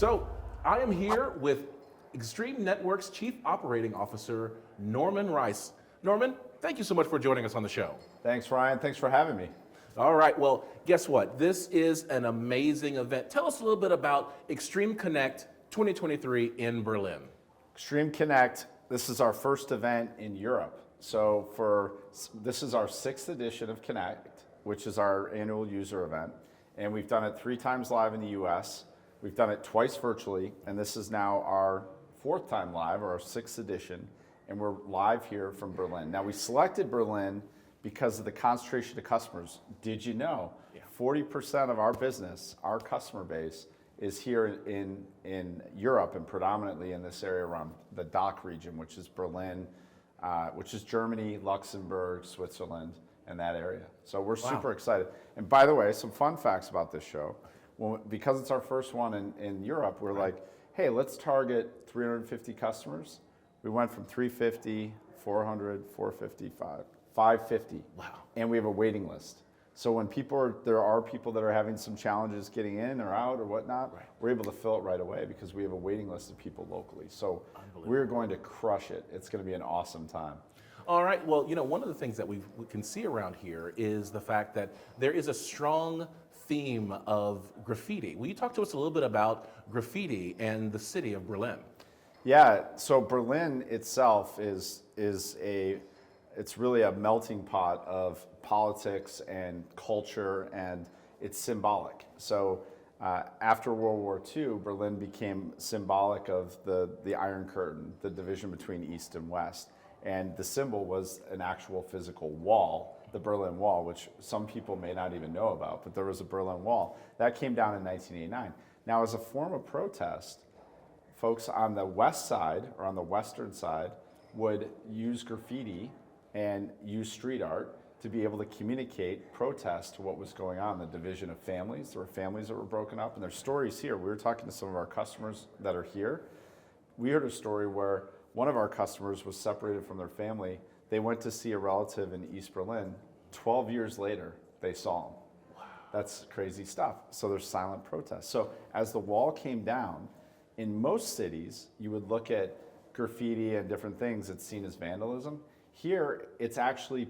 So I am here with Extreme Networks Chief Operating Officer, Norman Rice. Norman, thank you so much for joining us on the show. Thanks, Ryan. Thanks for having me. All right, well, guess what? This is an amazing event. Tell us a little bit about Extreme Connect 2023 in Berlin. Extreme Connect, this is our first event in Europe. This is our 6th edition of Connect, which is our annual user event. And we've done it 3 times live in the US. We've done it twice virtually, and this is now our 4th time live, or our 6th edition, and we're live here from Berlin. Now, we selected Berlin because of the concentration of customers. Did you know 40% of our business, our customer base, is here in Europe, and predominantly in this area around the DACH region, which is Berlin, which is Germany, Luxembourg, Switzerland, and that area. So we're super excited. And by the way, some fun facts about this show. Because it's our first one in Europe, we're like, hey, let's target 350 customers. We went from 350, 400, 450, 550. Wow. And we have a waiting list. So when there are people that are having some challenges getting in or out or whatnot, we're able to fill it right away because we have a waiting list of people locally. So we're going to crush it. It's going to be an awesome time. All right, well, you know, one of the things that we can see around here is the fact that there is a strong theme of graffiti. Will you talk to us a little bit about graffiti and the city of Berlin? Yeah, so Berlin itself it's really a melting pot of politics and culture, and it's symbolic. So after World War II, Berlin became symbolic of the Iron Curtain, the division between East and West. And the symbol was an actual physical wall, the Berlin Wall, which some people may not even know about, but there was a Berlin Wall. That came down in 1989. Now, as a form of protest, folks on the west side, or on the western side, would use graffiti and use street art to be able to communicate protest to what was going on, the division of families. There were families that were broken up, and there's stories here. We were talking to some of our customers that are here. We heard a story where one of our customers was separated from their family. They went to see a relative in East Berlin. 12 years later, they saw him. Wow. That's crazy stuff. So there's silent protest. So as the wall came down, in most cities, you would look at graffiti and different things. It's seen as vandalism. Here, it's actually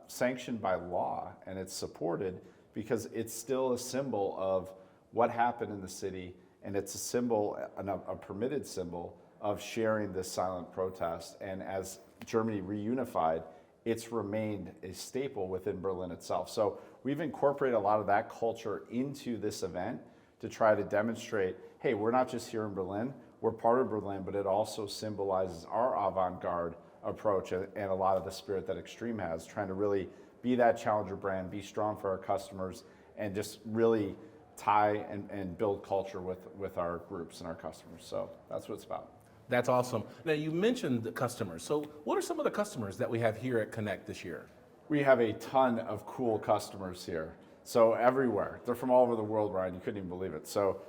sanctioned by law, and it's supported because it's still a symbol of what happened in the city, and it's a symbol, a permitted symbol, of sharing this silent protest. And as Germany reunified, it's remained a staple within Berlin itself. So we've incorporated a lot of that culture into this event to try to demonstrate, hey, we're not just here in Berlin, we're part of Berlin, but it also symbolizes our avant-garde approach and a lot of the spirit that Extreme has, trying to really be that challenger brand, be strong for our customers, and just really tie and build culture with our groups and our customers. So that's what it's about. That's awesome. Now, you mentioned the customers. So what are some of the customers that we have here at Connect this year? We have a ton of cool customers here. So everywhere. They're from all over the world, Ryan. You couldn't even believe it. So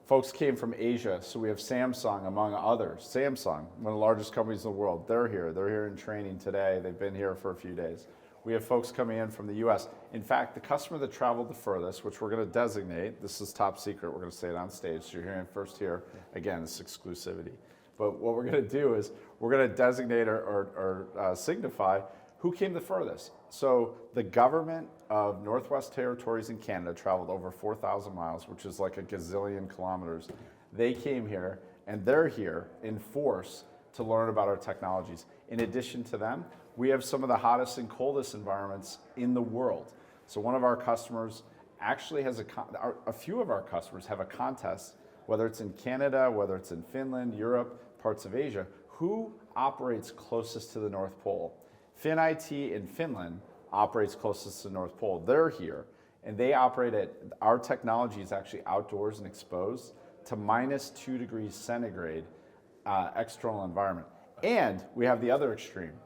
folks came from Asia. So we have Samsung, among others. Samsung, one of the largest companies in the world. They're here. They're here in training today. They've been here for a few days. We have folks coming in from the US. In fact, the customer that traveled the furthest, which we're going to designate, this is top secret, we're going to say it on stage, so you're hearing it first here. Again, it's exclusivity. But what we're going to do is we're going to designate or signify who came the furthest. So the government of Northwest Territories in Canada traveled over 4,000 miles, which is like a gazillion kilometers. They came here, and they're here in force to learn about our technologies. In addition to them, we have some of the hottest and coldest environments in the world. So one of our customers actually has a few of our customers have a contest, whether it's in Canada, whether it's in Finland, Europe, parts of Asia, who operates closest to the North Pole. FinIT in Finland operates closest to the North Pole. They're here, and they operate our technology is actually outdoors and exposed to -2 degrees centigrade external environment. And we have the other extreme.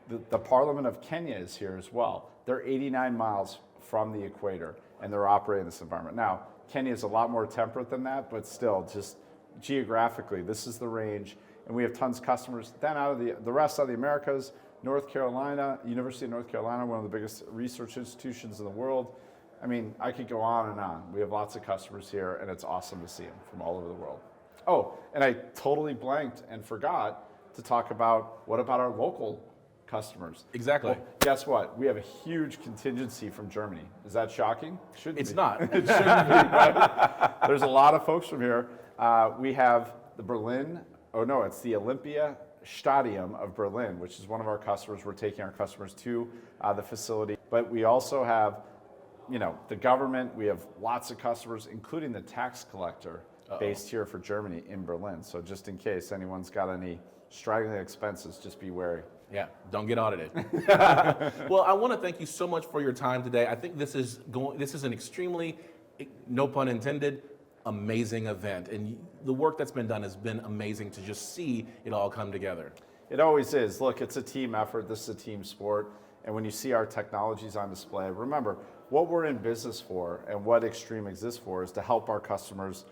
The Parliament of Kenya is here as well. They're 89 miles from the equator, and they're operating in this environment. Now, Kenya is a lot more temperate than that, but still, just geographically, this is the range, and we have tons of customers. Then out of the rest of the Americas, North Carolina, University of North Carolina, one of the biggest research institutions in the world, I mean, I could go on and on. We have lots of customers here, and it's awesome to see them from all over the world. Oh, and I totally blanked and forgot to talk about what about our local customers? Exactly. Well, guess what? We have a huge contingency from Germany. Is that shocking? Shouldn't It's be. not. It shouldn't be, right? There's a lot of folks from here. We have the it's the Olympia Stadium of Berlin, which is one of our customers. We're taking our customers to the facility. But we also have, the government. We have lots of customers, including the tax collector based here for Germany in Berlin. So just in case anyone's got any straggling expenses, just be wary. Yeah, don't get audited. Well, I want to thank you so much for your time today. I think this is an extremely, no pun intended, amazing event. And the work that's been done has been amazing to just see it all come together. It always is. Look, it's a team effort. This is a team sport. And when you see our technologies on display, remember, what we're in business for and what Extreme exists for is to help our customers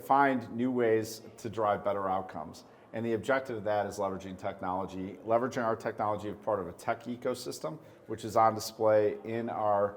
find new ways to drive better outcomes. And the objective of that is leveraging our technology as part of a tech ecosystem, which is on display in our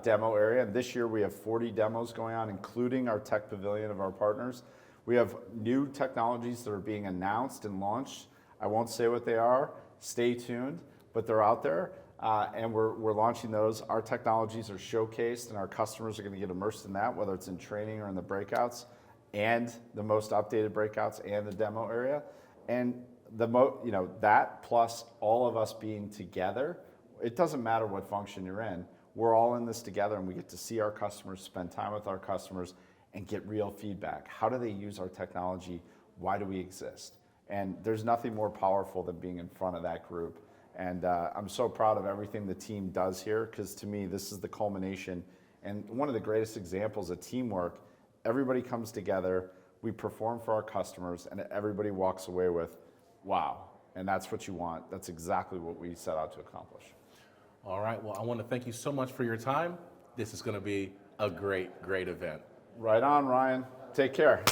demo area. And this year we have 40 demos going on, including our tech pavilion of our partners. We have new technologies that are being announced and launched. I won't say what they are. Stay tuned, but they're out there. And we're launching those. Our technologies are showcased, and our customers are going to get immersed in that, whether it's in training or in the breakouts, and the most updated breakouts and the demo area. And that plus all of us being together, it doesn't matter what function you're in. We're all in this together, and we get to see our customers, spend time with our customers, and get real feedback. How do they use our technology? Why do we exist? And there's nothing more powerful than being in front of that group. And I'm so proud of everything the team does here, because to me, this is the culmination and one of the greatest examples of teamwork. Everybody comes together, we perform for our customers, and everybody walks away with, wow. And that's what you want. That's exactly what we set out to accomplish. All right. Well, I want to thank you so much for your time. This is going to be a great, great event. Right on, Ryan. Take care.